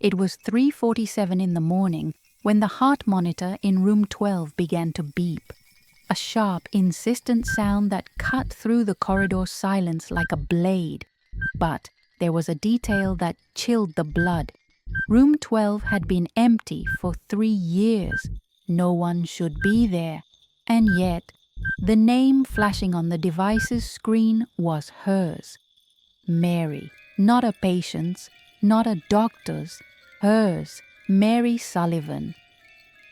It was 3:47 in the morning when the heart monitor in room 12 began to beep. A sharp, insistent sound that cut through the corridor silence like a blade. But there was a detail that chilled the blood. Room 12 had been empty for 3 years. No one should be there. And yet, the name flashing on the device's screen was hers. Mary, not a patient's, not a doctor's, hers, Mary Sullivan.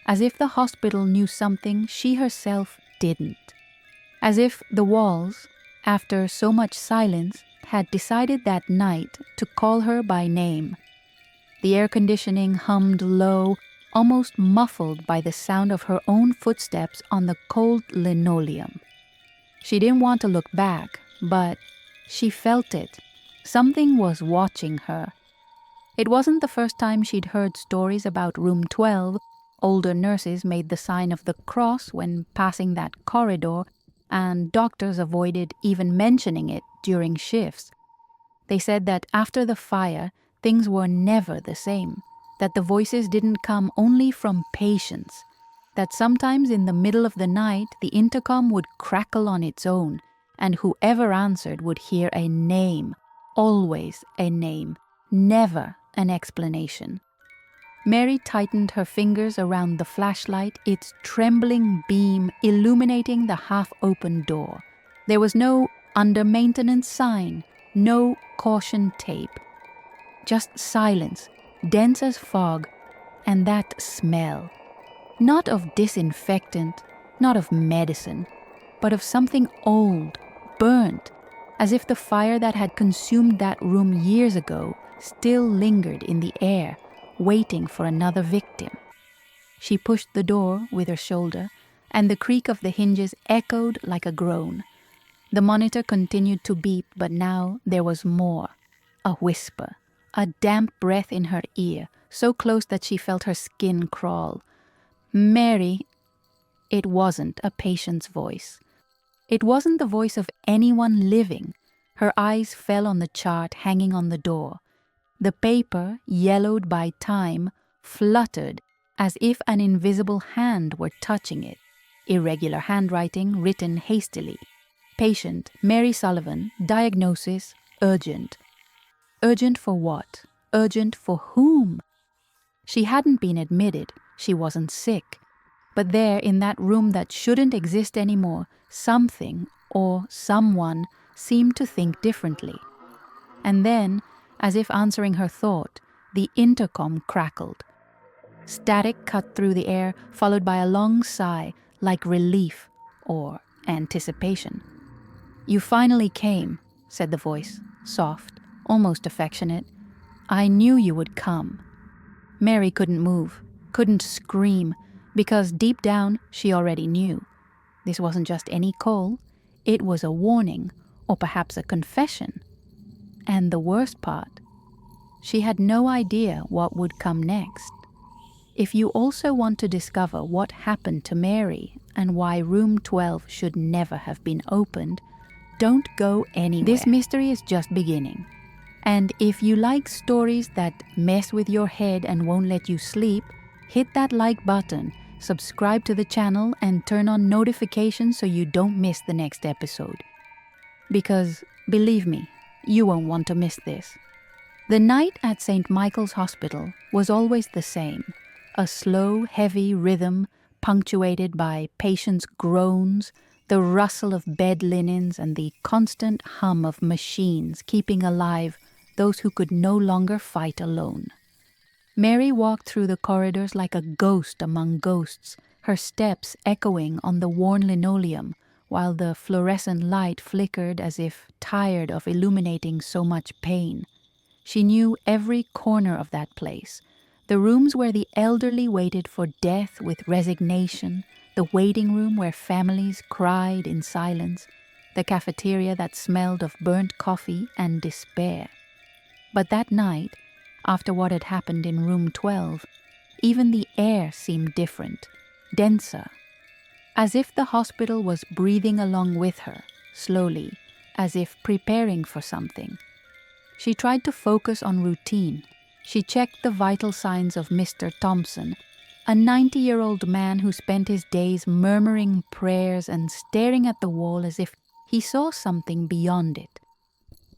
As if the hospital knew something she herself didn't. As if the walls, after so much silence, had decided that night to call her by name. The air conditioning hummed low, almost muffled by the sound of her own footsteps on the cold linoleum. She didn't want to look back, but she felt it. Something was watching her. It wasn't the first time she'd heard stories about room 12. Older nurses made the sign of the cross when passing that corridor, and doctors avoided even mentioning it during shifts. They said that after the fire, things were never the same, that the voices didn't come only from patients, that sometimes in the middle of the night the intercom would crackle on its own, and whoever answered would hear a name, always a name, never an explanation. Mary tightened her fingers around the flashlight, its trembling beam illuminating the half-open door. There was no under-maintenance sign, no caution tape. Just silence, dense as fog, and that smell. Not of disinfectant, not of medicine, but of something old, burnt, as if the fire that had consumed that room years ago still lingered in the air, waiting for another victim. She pushed the door with her shoulder, and the creak of the hinges echoed like a groan. The monitor continued to beep, but now there was more. A whisper, a damp breath in her ear, so close that she felt her skin crawl. Mary. It wasn't a patient's voice. It wasn't the voice of anyone living. Her eyes fell on the chart hanging on the door. The paper, yellowed by time, fluttered as if an invisible hand were touching it. Irregular handwriting written hastily. Patient, Mary Sullivan, diagnosis, urgent. Urgent for what? Urgent for whom? She hadn't been admitted, she wasn't sick. But there, in that room that shouldn't exist anymore, something or someone seemed to think differently. And then, as if answering her thought, the intercom crackled. Static cut through the air, followed by a long sigh, like relief or anticipation. "You finally came," said the voice, soft, almost affectionate. "I knew you would come." Mary couldn't move, couldn't scream, because deep down she already knew. This wasn't just any call, it was a warning, or perhaps a confession. And the worst part, she had no idea what would come next. If you also want to discover what happened to Mary and why room 12 should never have been opened, don't go anywhere. This mystery is just beginning. And if you like stories that mess with your head and won't let you sleep, hit that like button, subscribe to the channel, and turn on notifications so you don't miss the next episode. Because, believe me, you won't want to miss this. The night at St. Michael's Hospital was always the same. A slow, heavy rhythm punctuated by patients' groans, the rustle of bed linens, and the constant hum of machines keeping alive those who could no longer fight alone. Mary walked through the corridors like a ghost among ghosts, her steps echoing on the worn linoleum, while the fluorescent light flickered as if tired of illuminating so much pain. She knew every corner of that place, the rooms where the elderly waited for death with resignation, the waiting room where families cried in silence, the cafeteria that smelled of burnt coffee and despair. But that night, after what had happened in room 12, even the air seemed different, denser, as if the hospital was breathing along with her, slowly, as if preparing for something. She tried to focus on routine. She checked the vital signs of Mr. Thompson, a 90-year-old man who spent his days murmuring prayers and staring at the wall as if he saw something beyond it.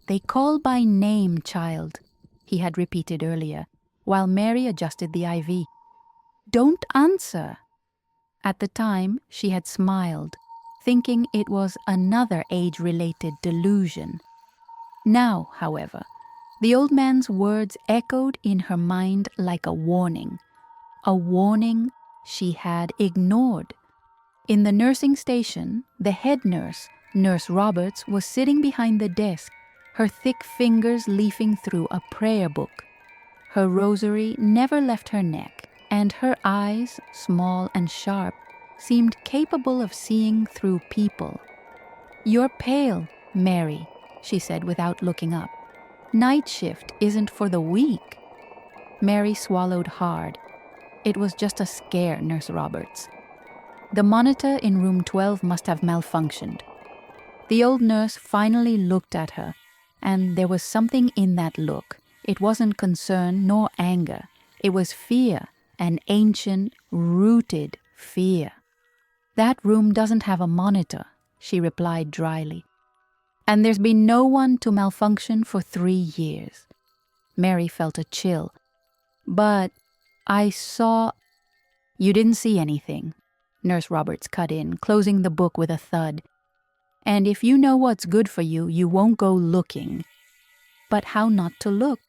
"They call by name, child," he had repeated earlier, while Mary adjusted the IV. "Don't answer." At the time, she had smiled, thinking it was another age-related delusion. Now, however, the old man's words echoed in her mind like a warning she had ignored. In the nursing station, the head nurse, Nurse Roberts, was sitting behind the desk, her thick fingers leafing through a prayer book. Her rosary never left her neck, and her eyes, small and sharp, seemed capable of seeing through people. "You're pale, Mary," she said without looking up. "Night shift isn't for the weak." Mary swallowed hard. It was just a scare, Nurse Roberts. The monitor in room 12 must have malfunctioned. The old nurse finally looked at her, and there was something in that look. It wasn't concern nor anger. It was fear, an ancient, rooted fear. "That room doesn't have a monitor," she replied dryly. "And there's been no one to malfunction for 3 years." Mary felt a chill. "But I saw—" "You didn't see anything," Nurse Roberts cut in, closing the book with a thud. "And if you know what's good for you, you won't go looking." But how not to look?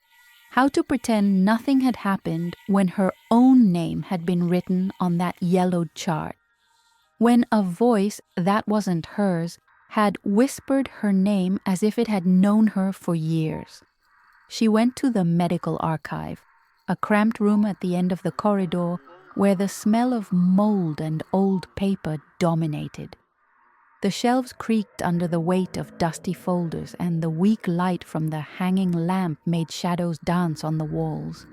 How to pretend nothing had happened when her own name had been written on that yellowed chart? When a voice that wasn't hers had whispered her name as if it had known her for years? She went to the medical archive, a cramped room at the end of the corridor where the smell of mold and old paper dominated. The shelves creaked under the weight of dusty folders, and the weak light from the hanging lamp made shadows dance on the walls.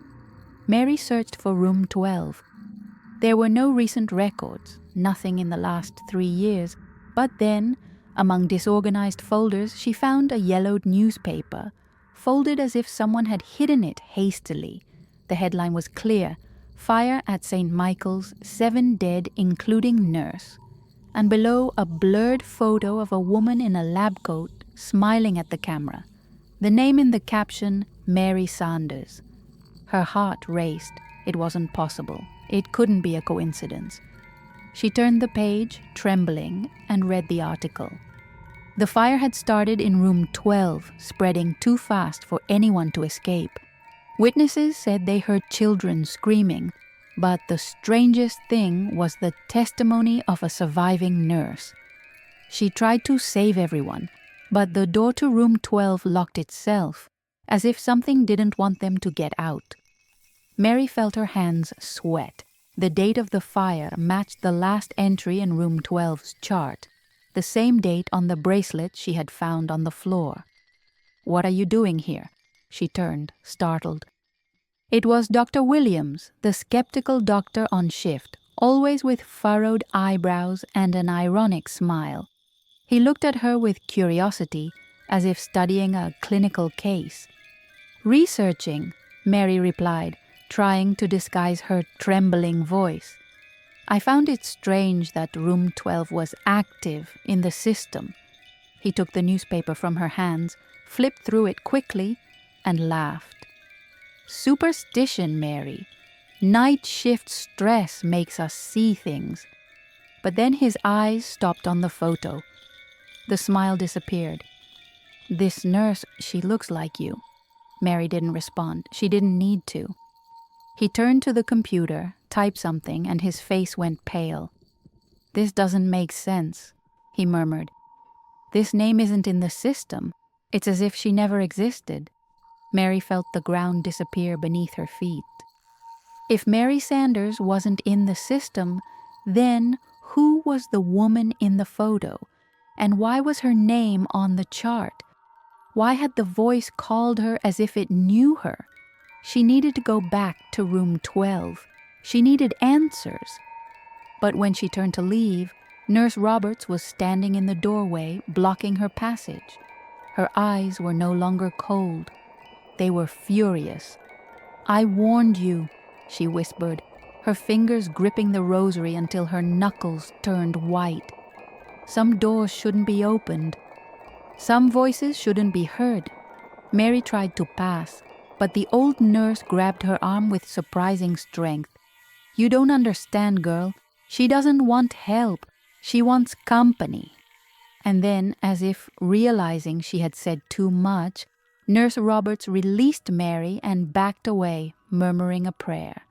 Mary searched for room 12. There were no recent records, nothing in the last 3 years, but then, among disorganized folders, she found a yellowed newspaper, folded as if someone had hidden it hastily. The headline was clear: "Fire at St. Michael's, 7 dead, including nurse." And below, a blurred photo of a woman in a lab coat smiling at the camera. The name in the caption, Mary Sanders. Her heart raced. It wasn't possible. It couldn't be a coincidence. She turned the page, trembling, and read the article. The fire had started in room 12, spreading too fast for anyone to escape. Witnesses said they heard children screaming, but the strangest thing was the testimony of a surviving nurse. She tried to save everyone, but the door to room 12 locked itself, as if something didn't want them to get out. Mary felt her hands sweat. The date of the fire matched the last entry in room 12's chart, the same date on the bracelet she had found on the floor. "What are you doing here?" She turned, startled. It was Dr. Williams, the skeptical doctor on shift, always with furrowed eyebrows and an ironic smile. He looked at her with curiosity, as if studying a clinical case. "Researching," Mary replied, trying to disguise her trembling voice. "I found it strange that room 12 was active in the system." He took the newspaper from her hands, flipped through it quickly, and laughed. "Superstition, Mary. Night shift stress makes us see things." But then his eyes stopped on the photo. The smile disappeared. "This nurse, she looks like you." Mary didn't respond. She didn't need to. He turned to the computer, typed something, and his face went pale. "This doesn't make sense," he murmured. "This name isn't in the system. It's as if she never existed." Mary felt the ground disappear beneath her feet. If Mary Sanders wasn't in the system, then who was the woman in the photo? And why was her name on the chart? Why had the voice called her as if it knew her? She needed to go back to room 12. She needed answers. But when she turned to leave, Nurse Roberts was standing in the doorway, blocking her passage. Her eyes were no longer cold. They were furious. I warned you," she whispered, her fingers gripping the rosary until her knuckles turned white. "Some doors shouldn't be opened. Some voices shouldn't be heard." Mary tried to pass, but the old nurse grabbed her arm with surprising strength. "You don't understand, girl. She doesn't want help. She wants company." And then, as if realizing she had said too much, Nurse Roberts released Mary and backed away, murmuring a prayer.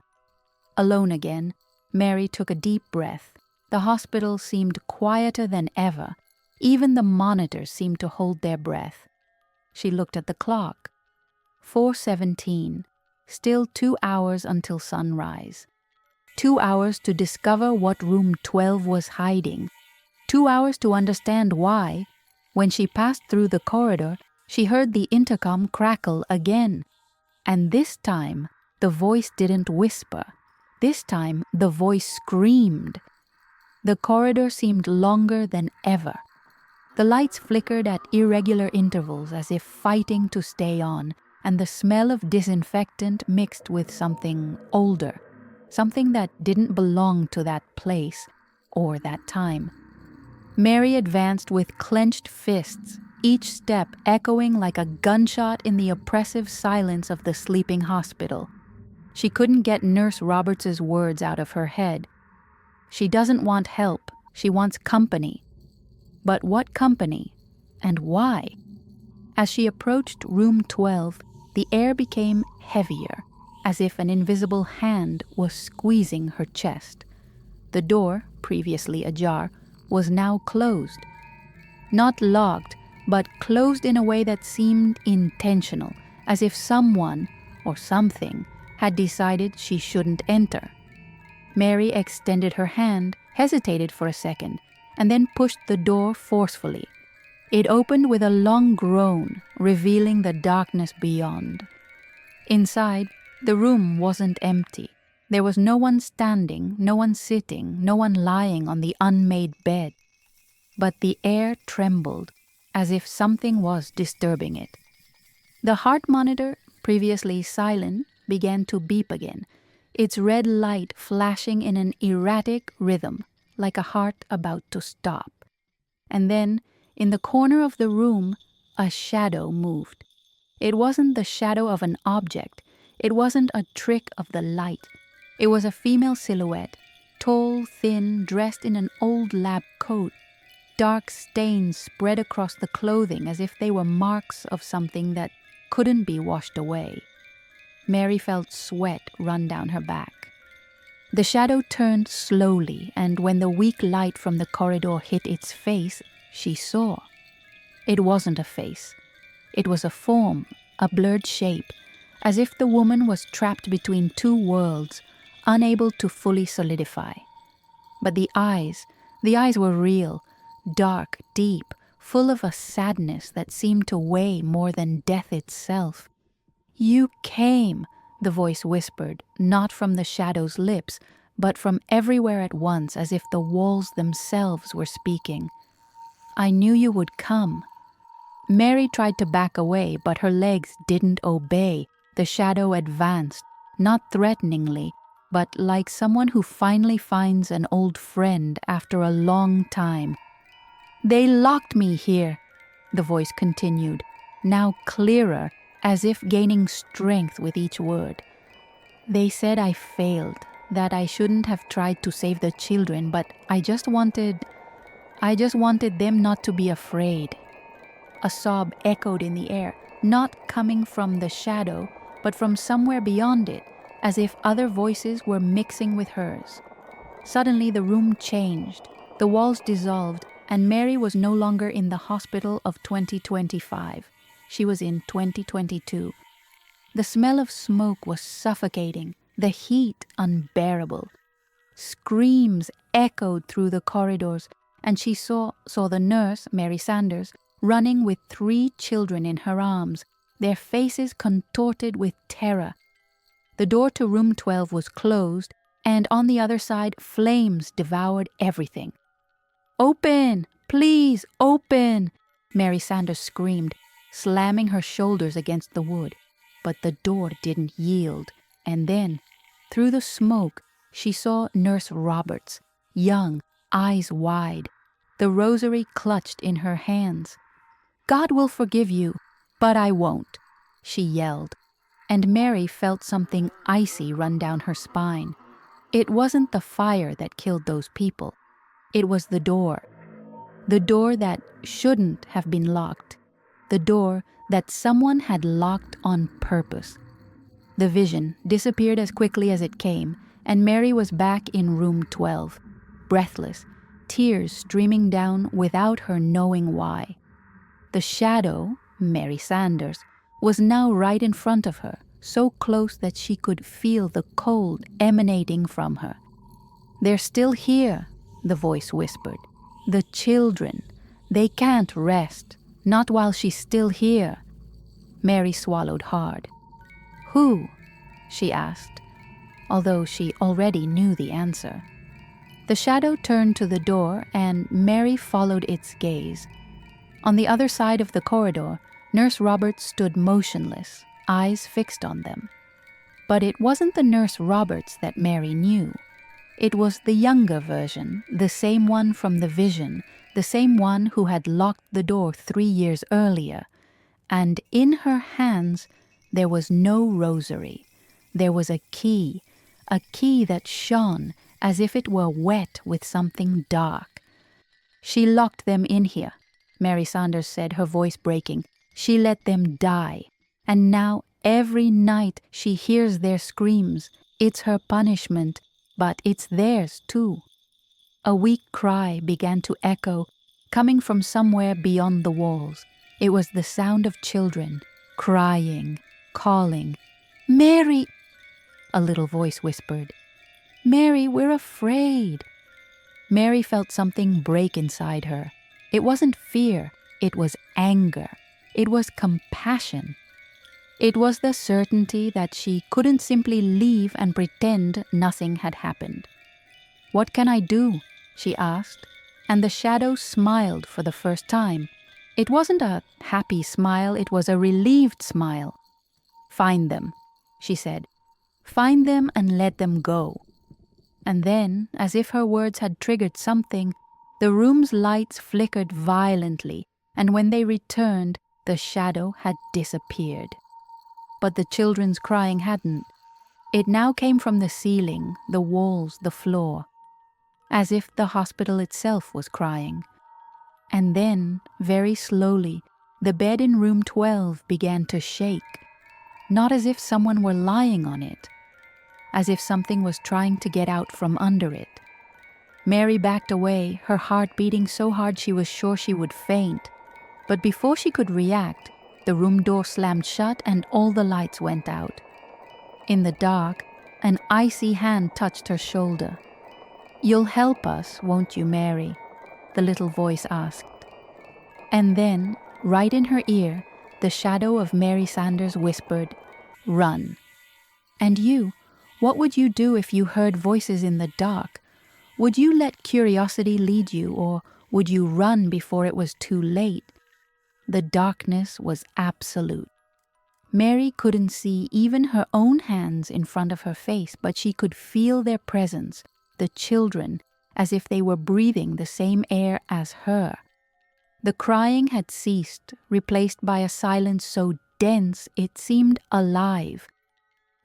Alone again, Mary took a deep breath. The hospital seemed quieter than ever. Even the monitors seemed to hold their breath. She looked at the clock. 4:17. Still 2 hours until sunrise. 2 hours to discover what room 12 was hiding. 2 hours to understand why. When she passed through the corridor, she heard the intercom crackle again. And this time, the voice didn't whisper. This time, the voice screamed. The corridor seemed longer than ever. The lights flickered at irregular intervals as if fighting to stay on, and the smell of disinfectant mixed with something older, something that didn't belong to that place or that time. Mary advanced with clenched fists, each step echoing like a gunshot in the oppressive silence of the sleeping hospital. She couldn't get Nurse Roberts's words out of her head. She doesn't want help, she wants company. But what company? And why? As she approached room 12, the air became heavier, as if an invisible hand was squeezing her chest. The door, previously ajar, was now closed. Not locked, but closed in a way that seemed intentional, as if someone, or something, had decided she shouldn't enter. Mary extended her hand, hesitated for a second, and then pushed the door forcefully. It opened with a long groan, revealing the darkness beyond. Inside, the room wasn't empty. There was no one standing, no one sitting, no one lying on the unmade bed. But the air trembled, as if something was disturbing it. The heart monitor, previously silent, began to beep again, its red light flashing in an erratic rhythm, like a heart about to stop. And then, in the corner of the room, a shadow moved. It wasn't the shadow of an object. It wasn't a trick of the light. It was a female silhouette, tall, thin, dressed in an old lab coat. Dark stains spread across the clothing as if they were marks of something that couldn't be washed away. Mary felt sweat run down her back. The shadow turned slowly, and when the weak light from the corridor hit its face, she saw. It wasn't a face. It was a form, a blurred shape, as if the woman was trapped between two worlds, unable to fully solidify. But the eyes were real, dark, deep, full of a sadness that seemed to weigh more than death itself. "You came," the voice whispered, not from the shadow's lips, but from everywhere at once, as if the walls themselves were speaking. "I knew you would come." Mary tried to back away, but her legs didn't obey. The shadow advanced, not threateningly, but like someone who finally finds an old friend after a long time. "They locked me here," the voice continued, now clearer, as if gaining strength with each word. "They said I failed, that I shouldn't have tried to save the children, but I just wanted them not to be afraid." A sob echoed in the air, not coming from the shadow, but from somewhere beyond it, as if other voices were mixing with hers. Suddenly the room changed, the walls dissolved, and Mary was no longer in the hospital of 2025. She was in 2022. The smell of smoke was suffocating, the heat unbearable. Screams echoed through the corridors, and she saw the nurse, Mary Sanders, running with 3 children in her arms, their faces contorted with terror. The door to room 12 was closed, and on the other side, flames devoured everything. "Open! Please, open!" Mary Sanders screamed, slamming her shoulders against the wood. But the door didn't yield. And then, through the smoke, she saw Nurse Roberts, young, eyes wide, the rosary clutched in her hands. "God will forgive you, but I won't," she yelled, and Mary felt something icy run down her spine. It wasn't the fire that killed those people. It was the door that shouldn't have been locked, the door that someone had locked on purpose. The vision disappeared as quickly as it came, and Mary was back in room 12, breathless, tears streaming down without her knowing why. The shadow, Mary Sanders, was now right in front of her, so close that she could feel the cold emanating from her. "They're still here," the voice whispered. "The children. They can't rest, not while she's still here." Mary swallowed hard. "Who?" she asked, although she already knew the answer. The shadow turned to the door, and Mary followed its gaze. On the other side of the corridor, Nurse Roberts stood motionless, eyes fixed on them. But it wasn't the Nurse Roberts that Mary knew. It was the younger version, the same one from the vision, the same one who had locked the door 3 years earlier. And in her hands, there was no rosary. There was a key that shone as if it were wet with something dark. "She locked them in here," Mary Sanders said, her voice breaking. "She let them die. And now every night she hears their screams. It's her punishment, but it's theirs too." A weak cry began to echo, coming from somewhere beyond the walls. It was the sound of children, crying, calling. "Mary!" a little voice whispered. "Mary, we're afraid." Mary felt something break inside her. It wasn't fear, it was anger. It was compassion. It was the certainty that she couldn't simply leave and pretend nothing had happened. "What can I do?" she asked, and the shadow smiled for the first time. It wasn't a happy smile, it was a relieved smile. "Find them," she said. "Find them and let them go." And then, as if her words had triggered something, the room's lights flickered violently, and when they returned, the shadow had disappeared. But the children's crying hadn't. It now came from the ceiling, the walls, the floor, as if the hospital itself was crying. And then, very slowly, the bed in room 12 began to shake, not as if someone were lying on it, as if something was trying to get out from under it. Mary backed away, her heart beating so hard she was sure she would faint. But before she could react, the room door slammed shut and all the lights went out. In the dark, an icy hand touched her shoulder. "You'll help us, won't you, Mary?" the little voice asked. And then, right in her ear, the shadow of Mary Sanders whispered, "Run." And you, what would you do if you heard voices in the dark? Would you let curiosity lead you, or would you run before it was too late? The darkness was absolute. Mary couldn't see even her own hands in front of her face, but she could feel their presence, the children, as if they were breathing the same air as her. The crying had ceased, replaced by a silence so dense it seemed alive.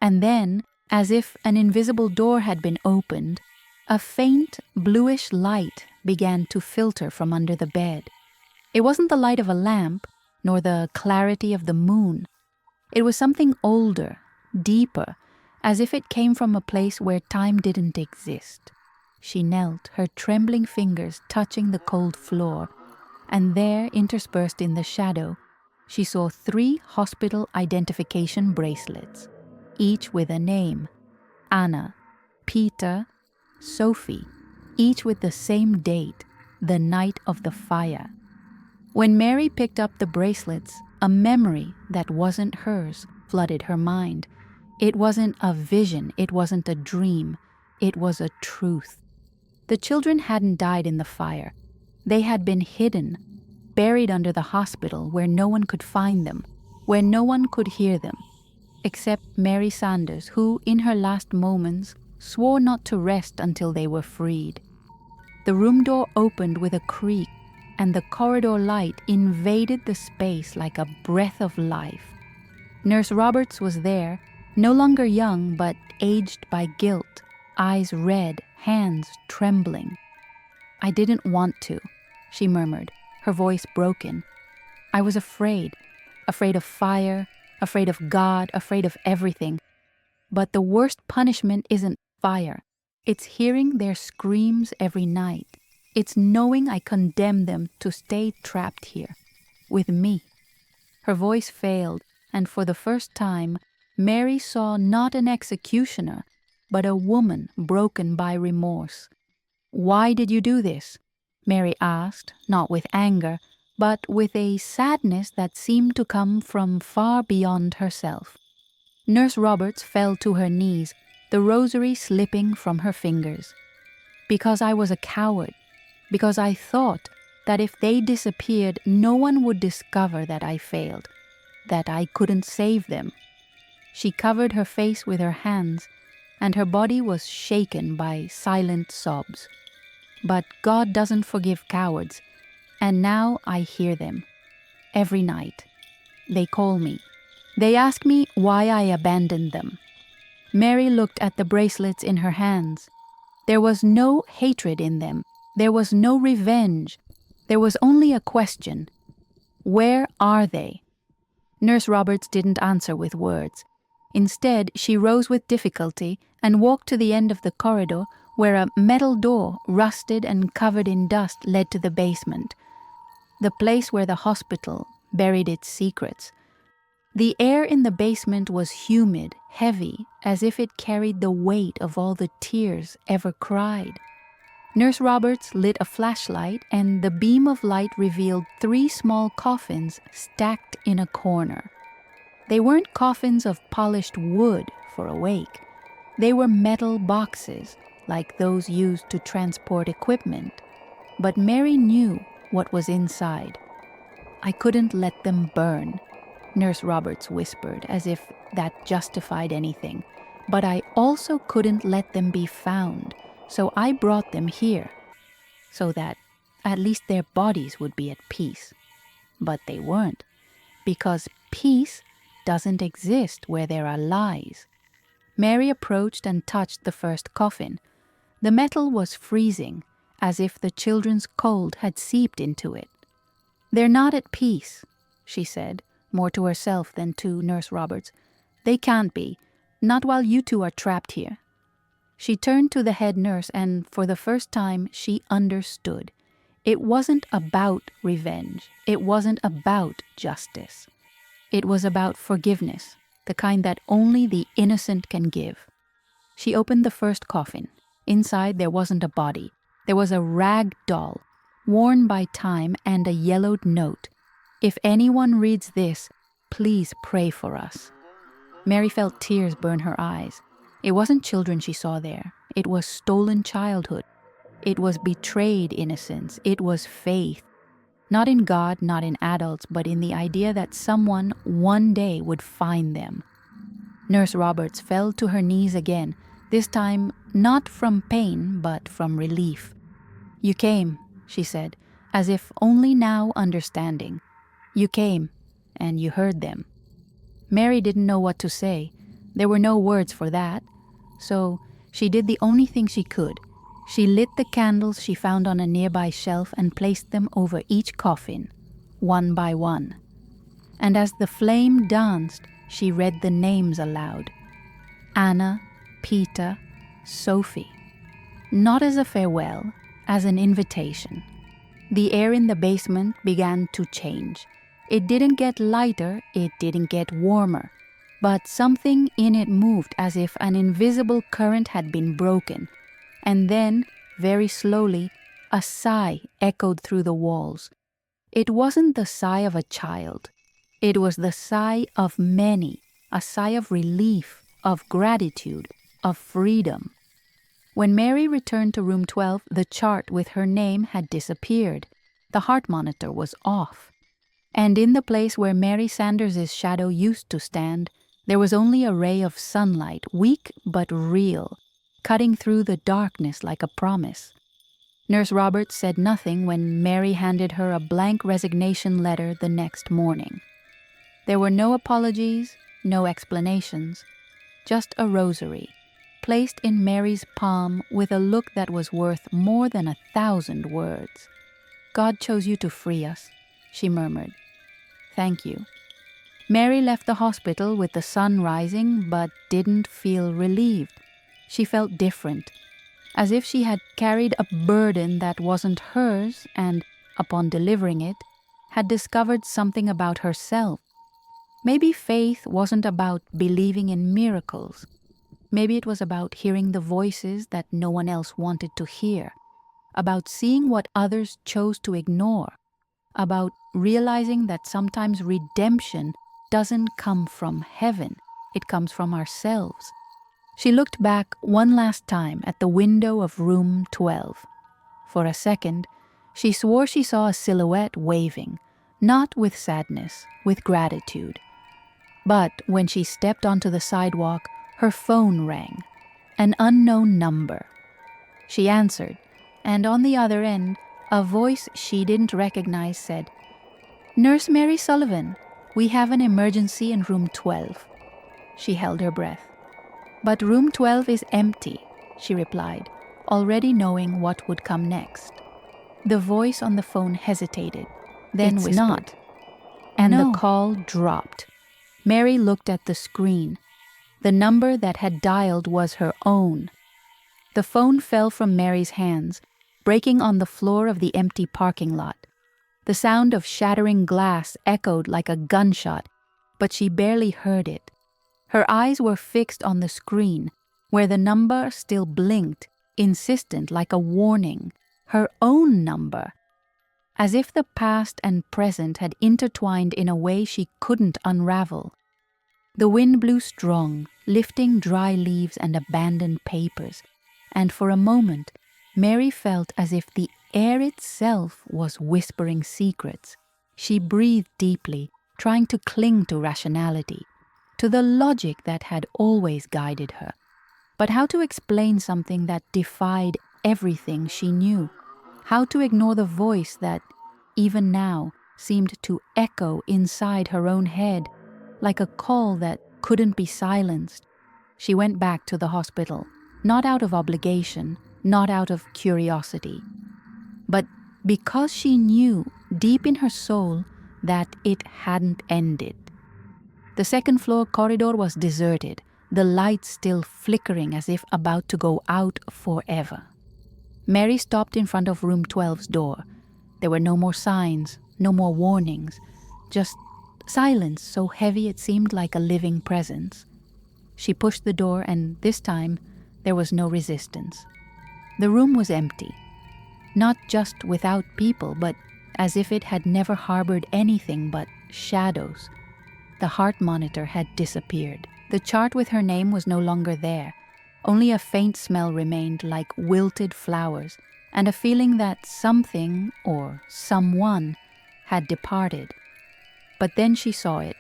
And then, as if an invisible door had been opened, a faint, bluish light began to filter from under the bed. It wasn't the light of a lamp, nor the clarity of the moon. It was something older, deeper, as if it came from a place where time didn't exist. She knelt, her trembling fingers touching the cold floor, and there, interspersed in the shadow, she saw 3 hospital identification bracelets, each with a name: Anna, Peter, Sophie, each with the same date, the night of the fire. When Mary picked up the bracelets, a memory that wasn't hers flooded her mind. It wasn't a vision, it wasn't a dream, it was a truth. The children hadn't died in the fire. They had been hidden, buried under the hospital where no one could find them, where no one could hear them. except Mary Sanders, who, in her last moments, swore not to rest until they were freed. The room door opened with a creak, and the corridor light invaded the space like a breath of life. Nurse Roberts was there, no longer young but aged by guilt, eyes red, hands trembling. "I didn't want to," she murmured, her voice broken. "I was afraid of fire, afraid of God, afraid of everything. But the worst punishment isn't fire. It's hearing their screams every night. It's knowing I condemn them to stay trapped here, with me." Her voice failed, and for the first time, Mary saw not an executioner, but a woman broken by remorse. "Why did you do this?" Mary asked, not with anger, but with a sadness that seemed to come from far beyond herself. Nurse Roberts fell to her knees, the rosary slipping from her fingers. "Because I was a coward. Because I thought that if they disappeared, no one would discover that I failed, that I couldn't save them." She covered her face with her hands, and her body was shaken by silent sobs. "But God doesn't forgive cowards, and now I hear them. Every night. They call me. They ask me why I abandoned them." Mary looked at the bracelets in her hands. There was no hatred in them. There was no revenge. There was only a question. Where are they? Nurse Roberts didn't answer with words. Instead, she rose with difficulty and walked to the end of the corridor where a metal door, rusted and covered in dust, led to the basement, the place where the hospital buried its secrets. The air in the basement was humid, heavy, as if it carried the weight of all the tears ever cried. Nurse Roberts lit a flashlight, and the beam of light revealed 3 small coffins stacked in a corner. They weren't coffins of polished wood for a wake. They were metal boxes, like those used to transport equipment. But Mary knew what was inside. "I couldn't let them burn," Nurse Roberts whispered, as if that justified anything. "But I also couldn't let them be found, so I brought them here, so that at least their bodies would be at peace." But they weren't, because peace doesn't exist where there are lies. Mary approached and touched the first coffin. The metal was freezing, as if the children's cold had seeped into it. "They're not at peace," she said, more to herself than to Nurse Roberts. "They can't be, not while you two are trapped here." She turned to the head nurse, and for the first time she understood. It wasn't about revenge. It wasn't about justice. It was about forgiveness, the kind that only the innocent can give. She opened the first coffin. Inside there wasn't a body. There was a rag doll, worn by time, and a yellowed note. "If anyone reads this, please pray for us." Mary felt tears burn her eyes. It wasn't children she saw there. It was stolen childhood. It was betrayed innocence. It was faith. Not in God, not in adults, but in the idea that someone one day would find them. Nurse Roberts fell to her knees again, this time not from pain, but from relief. "You came," she said, as if only now understanding. "You came, and you heard them." Mary didn't know what to say. There were no words for that. So she did the only thing she could. She lit the candles she found on a nearby shelf and placed them over each coffin, one by one. And as the flame danced, she read the names aloud. Anna, Peter, Sophie. Not as a farewell, as an invitation. The air in the basement began to change. It didn't get lighter, it didn't get warmer, but something in it moved as if an invisible current had been broken. And then, very slowly, a sigh echoed through the walls. It wasn't the sigh of a child. It was the sigh of many, a sigh of relief, of gratitude, of freedom. When Mary returned to room 12, the chart with her name had disappeared. The heart monitor was off. And in the place where Mary Sanders's shadow used to stand, There was only a ray of sunlight, weak but real, cutting through the darkness like a promise. Nurse Roberts said nothing when Mary handed her a blank resignation letter the next morning. There were no apologies, no explanations, just a rosary, placed in Mary's palm with a look that was worth more than 1,000 words. "God chose you to free us," she murmured. "Thank you." Mary left the hospital with the sun rising, but didn't feel relieved. She felt different, as if she had carried a burden that wasn't hers and, upon delivering it, had discovered something about herself. Maybe faith wasn't about believing in miracles. Maybe it was about hearing the voices that no one else wanted to hear, about seeing what others chose to ignore, about realizing that sometimes redemption doesn't come from heaven, it comes from ourselves. She looked back one last time at the window of room 12. For a second, she swore she saw a silhouette waving, not with sadness, with gratitude. But when she stepped onto the sidewalk, her phone rang, an unknown number. She answered, and on the other end, a voice she didn't recognize said, "Nurse Mary Sullivan, we have an emergency in room 12. She held her breath. "But room 12 is empty," she replied, already knowing what would come next. The voice on the phone hesitated, then "It's whispered, not." and "No." the call dropped. Mary looked at the screen. The number that had dialed was her own. The phone fell from Mary's hands, breaking on the floor of the empty parking lot. The sound of shattering glass echoed like a gunshot, but she barely heard it. Her eyes were fixed on the screen, where the number still blinked, insistent like a warning. Her own number. As if the past and present had intertwined in a way she couldn't unravel. The wind blew strong, lifting dry leaves and abandoned papers, and for a moment, Mary felt as if the air itself was whispering secrets. She breathed deeply, trying to cling to rationality, to the logic that had always guided her. But how to explain something that defied everything she knew? How to ignore the voice that, even now, seemed to echo inside her own head, like a call that couldn't be silenced? She went back to the hospital, not out of obligation, not out of curiosity, but because she knew, deep in her soul, that it hadn't ended. The second-floor corridor was deserted, the lights still flickering as if about to go out forever. Mary stopped in front of room 12's door. There were no more signs, no more warnings, just silence so heavy it seemed like a living presence. She pushed the door, and this time there was no resistance. The room was empty, not just without people, but as if it had never harbored anything but shadows. The heart monitor had disappeared. The chart with her name was no longer there. Only a faint smell remained, like wilted flowers, and a feeling that something, or someone, had departed. But then she saw it.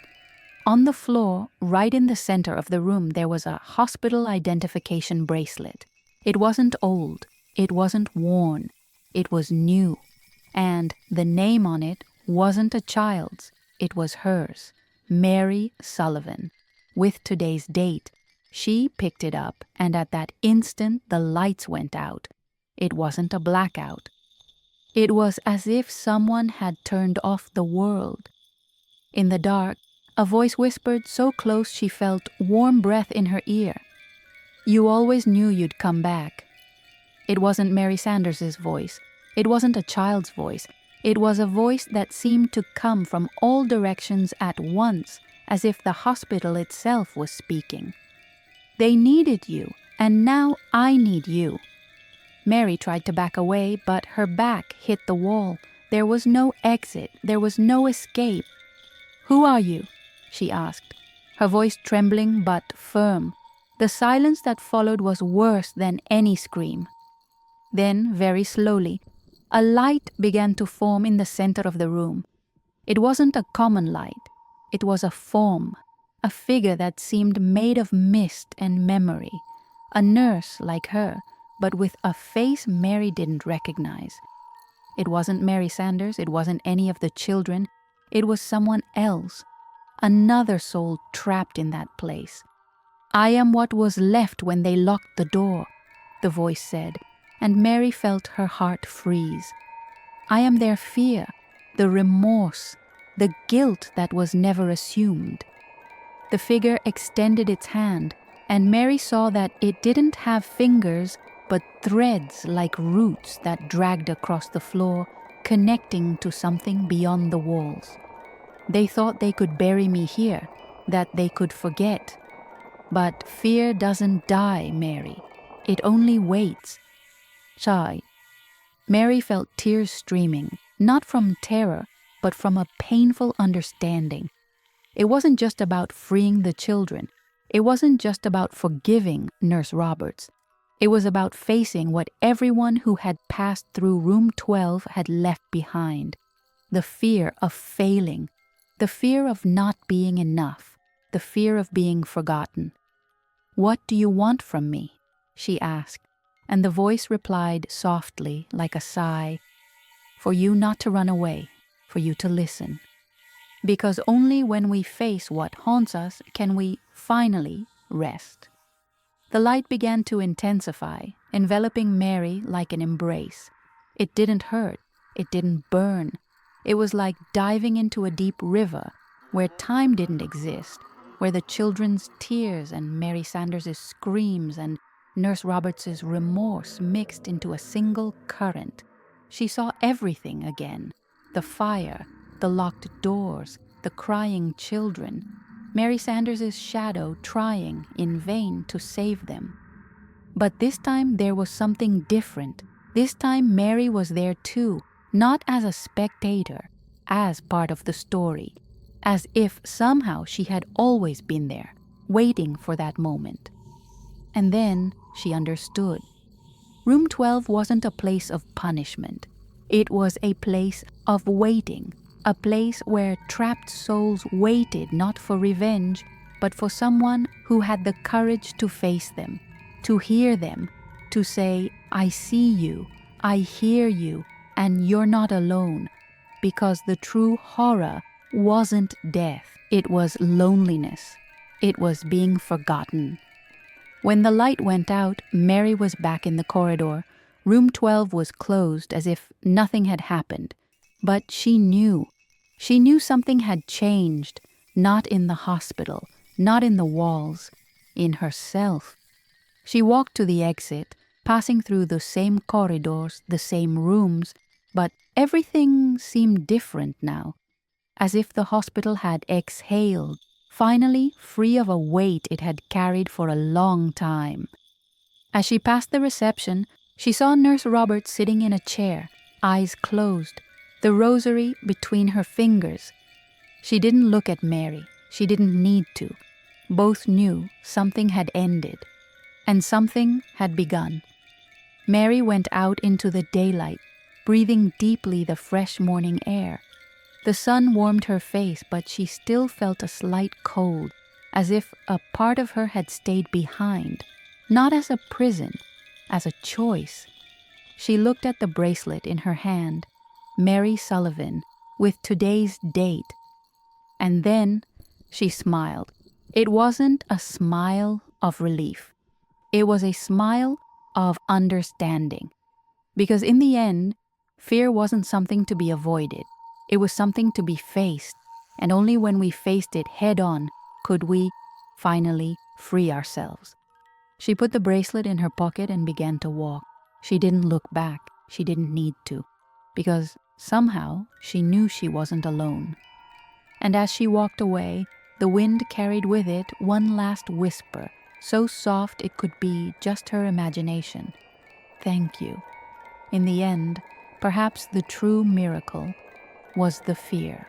On the floor, right in the center of the room, there was a hospital identification bracelet. It wasn't old. It wasn't worn. It was new. And the name on it wasn't a child's. It was hers, Mary Sullivan. With today's date, she picked it up, and at that instant the lights went out. It wasn't a blackout. It was as if someone had turned off the world. In the dark, a voice whispered so close she felt warm breath in her ear. "You always knew you'd come back." It wasn't Mary Sanders's voice. It wasn't a child's voice. It was a voice that seemed to come from all directions at once, as if the hospital itself was speaking. "They needed you, and now I need you." Mary tried to back away, but her back hit the wall. There was no exit. There was no escape. "Who are you?" she asked, her voice trembling but firm. The silence that followed was worse than any scream. Then, very slowly, a light began to form in the center of the room. It wasn't a common light. It was a form, a figure that seemed made of mist and memory, a nurse like her, but with a face Mary didn't recognize. It wasn't Mary Sanders, it wasn't any of the children, it was someone else, another soul trapped in that place. "I am what was left when they locked the door," the voice said, and Mary felt her heart freeze. "I am their fear, the remorse, the guilt that was never assumed." The figure extended its hand, and Mary saw that it didn't have fingers, but threads like roots that dragged across the floor, connecting to something beyond the walls. "They thought they could bury me here, that they could forget. But fear doesn't die, Mary. It only waits." Sigh. Mary felt tears streaming, not from terror, but from a painful understanding. It wasn't just about freeing the children. It wasn't just about forgiving Nurse Roberts. It was about facing what everyone who had passed through room 12 had left behind. The fear of failing, the fear of not being enough, the fear of being forgotten. "What do you want from me?" she asked, and the voice replied softly, like a sigh, "For you not to run away, for you to listen. Because only when we face what haunts us can we finally rest." The light began to intensify, enveloping Mary like an embrace. It didn't hurt, it didn't burn. It was like diving into a deep river where time didn't exist, where the children's tears and Mary Sanders' screams and Nurse Roberts' remorse mixed into a single current. She saw everything again: the fire, the locked doors, the crying children, Mary Sanders' shadow trying in vain to save them. But this time there was something different. This time Mary was there too, not as a spectator, as part of the story, as if somehow she had always been there, waiting for that moment. And then she understood. Room 12 wasn't a place of punishment. It was a place of waiting, a place where trapped souls waited not for revenge, but for someone who had the courage to face them, to hear them, to say, "I see you, I hear you, and you're not alone." Because the true horror wasn't death, it was loneliness. It was being forgotten. When the light went out, Mary was back in the corridor. Room 12 was closed as if nothing had happened. But she knew. She knew something had changed, not in the hospital, not in the walls, in herself. She walked to the exit, passing through the same corridors, the same rooms, but everything seemed different now, as if the hospital had exhaled, finally free of a weight it had carried for a long time. As she passed the reception, she saw Nurse Roberts sitting in a chair, eyes closed, the rosary between her fingers. She didn't look at Mary. She didn't need to. Both knew something had ended, and something had begun. Mary went out into the daylight, breathing deeply the fresh morning air. The sun warmed her face, but she still felt a slight cold, as if a part of her had stayed behind, not as a prison, as a choice. She looked at the bracelet in her hand, Mary Sullivan, with today's date. And then she smiled. It wasn't a smile of relief. It was a smile of understanding. Because in the end, fear wasn't something to be avoided. It was something to be faced. And only when we faced it head on could we finally free ourselves. She put the bracelet in her pocket and began to walk. She didn't look back. She didn't need to. Because somehow she knew she wasn't alone. And as she walked away, the wind carried with it one last whisper, so soft it could be just her imagination. Thank you. In the end, perhaps the true miracle was the fear.